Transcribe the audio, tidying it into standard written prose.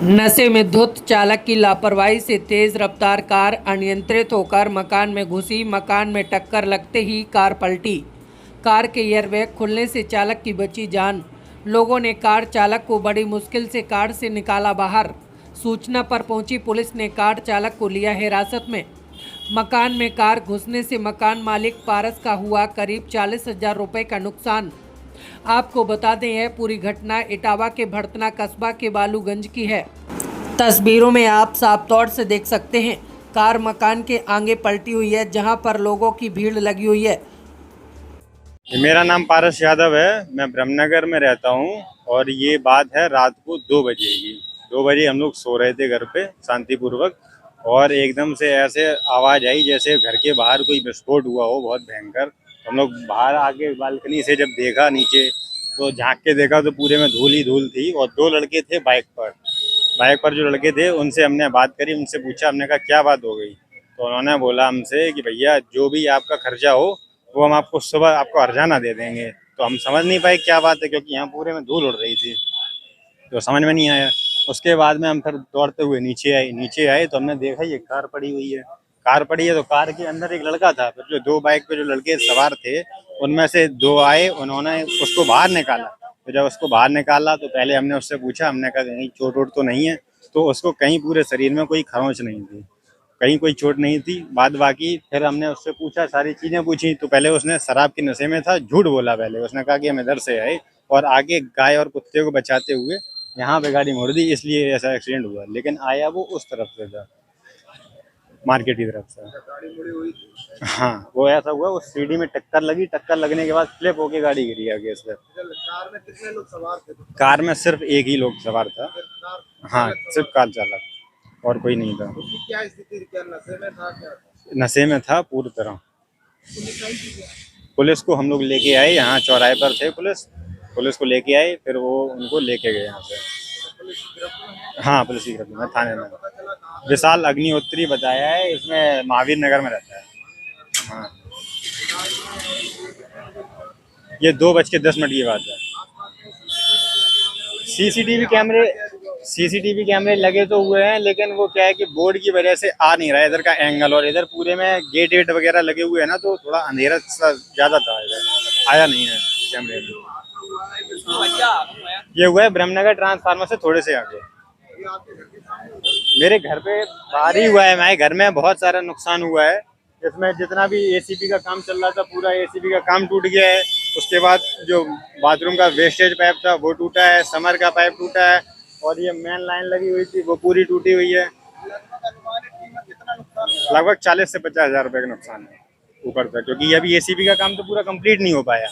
नशे में धुत चालक की लापरवाही से तेज रफ्तार कार अनियंत्रित होकर मकान में घुसी। मकान में टक्कर लगते ही कार पलटी। कार के एयरबैग खुलने से चालक की बची जान। लोगों ने कार चालक को बड़ी मुश्किल से कार से निकाला बाहर। सूचना पर पहुंची पुलिस ने कार चालक को लिया हिरासत में। मकान में कार घुसने से मकान मालिक पारस का हुआ करीब 40,000 रुपये का नुकसान। आपको बता दें यह पूरी घटना इटावा के भड़तना कस्बा के बालूगंज की है। तस्वीरों में आप साफ तौर से देख सकते हैं कार मकान के आगे पलटी हुई है, जहां पर लोगों की भीड़ लगी हुई है। मेरा नाम पारस यादव है। मैं ब्रह्मनगर में रहता हूँ और ये बात है रात को 2 बजे की। 2 बजे हम लोग सो रहे थे घर पे शांतिपूर्वक, और एकदम से ऐसे आवाज़ आई जैसे घर के बाहर कोई विस्फोट हुआ हो, बहुत भयंकर। हम लोग बाहर आके बालकनी से जब देखा नीचे, तो झांक के देखा तो पूरे में धूल ही धूल थी। और 2 लड़के थे बाइक पर जो लड़के थे उनसे हमने बात करी, उनसे पूछा, हमने कहा क्या बात हो गई। तो उन्होंने बोला हमसे कि भैया जो भी आपका खर्चा हो वो हम आपको सुबह आपको हर्जाना दे देंगे। तो हम समझ नहीं पाए क्या बात है, क्योंकि यहाँ पूरे में धूल उड़ रही थी, तो समझ में नहीं आया। उसके बाद में हम फिर दौड़ते हुए नीचे आए तो हमने देखा ये कार पड़ी हुई है। कार पड़ी है तो कार के अंदर एक लड़का था। फिर जो 2 बाइक पे जो लड़के सवार थे उनमें से 2 आए, उन्होंने उसको बाहर निकाला। तो जब उसको बाहर निकाला तो पहले हमने उससे पूछा, हमने कहा कहीं चोट वोट तो नहीं है। तो उसको कहीं पूरे शरीर में कोई खरोंच नहीं थी, कहीं कोई चोट नहीं थी। बाद बाकी फिर हमने उससे पूछा, सारी चीज़ें पूछी, तो पहले उसने शराब के नशे में था, झूठ बोला। पहले उसने कहा कि हम इधर से आए और आगे गाय और कुत्ते को बचाते हुए यहाँ पे गाड़ी मोड़ दी, इसलिए ऐसा एक्सीडेंट हुआ। लेकिन आया वो उस तरफ से था, मार्केट की तरफ से। हाँ, वो ऐसा हुआ, उस सीढ़ी में टक्कर लगी, टक्कर लगने के बाद फ्लिप होके गाड़ी गिरी आगे से। कार में कितने लोग सवार थे? कार में सिर्फ एक ही लोग सवार था। हाँ, सिर्फ कार चालक, और कोई नहीं था। उसकी क्या स्थिति थी? क्या नशे में था? क्या नशे में था पूरी तरह। पुलिस आई थी क्या? पुलिस को हम लोग लेके आए, यहाँ चौराहे पर थे पुलिस को लेके आए, फिर वो उनको लेके गए यहाँ से। पुलिस की गिरफ्त में है? हाँ, पुलिस की गिरफ्त में, थाने में। पता चला कहाँ? विशाल अग्निहोत्री बताया है, इसमें महावीर नगर में रहता है। हाँ, ये 2:10 की बात है। सीसीटीवी कैमरे लगे तो हुए हैं, लेकिन वो क्या है कि बोर्ड की वजह से आ नहीं रहा है इधर का एंगल, और इधर पूरे में गेट वेट वगैरह लगे हुए हैं ना, तो थोड़ा अंधेरा सा ज्यादा था, इधर आया नहीं है कैमरे में। ये हुआ है ब्रह्मनगर ट्रांसफार्मर से थोड़े से आगे। ये आपके घर के सामने हुआ? मेरे घर पे बाहर ही हुआ है। मेरे घर में बहुत सारा नुकसान हुआ है। इसमें जितना भी एसीपी का काम चल रहा था, पूरा एसीपी का काम टूट गया है। उसके बाद जो बाथरूम का वेस्टेज पाइप था वो टूटा है, समर का पाइप टूटा है, और ये मेन लाइन लगी हुई थी वो पूरी टूटी हुई है। लगभग अनुमानित कीमत कितना नुकसान हुआ? लगभग 40 से 50 हज़ार रुपये का नुकसान है ऊपर तक, क्योंकि अभी एसीपी का काम तो पूरा कंप्लीट नहीं हो पाया।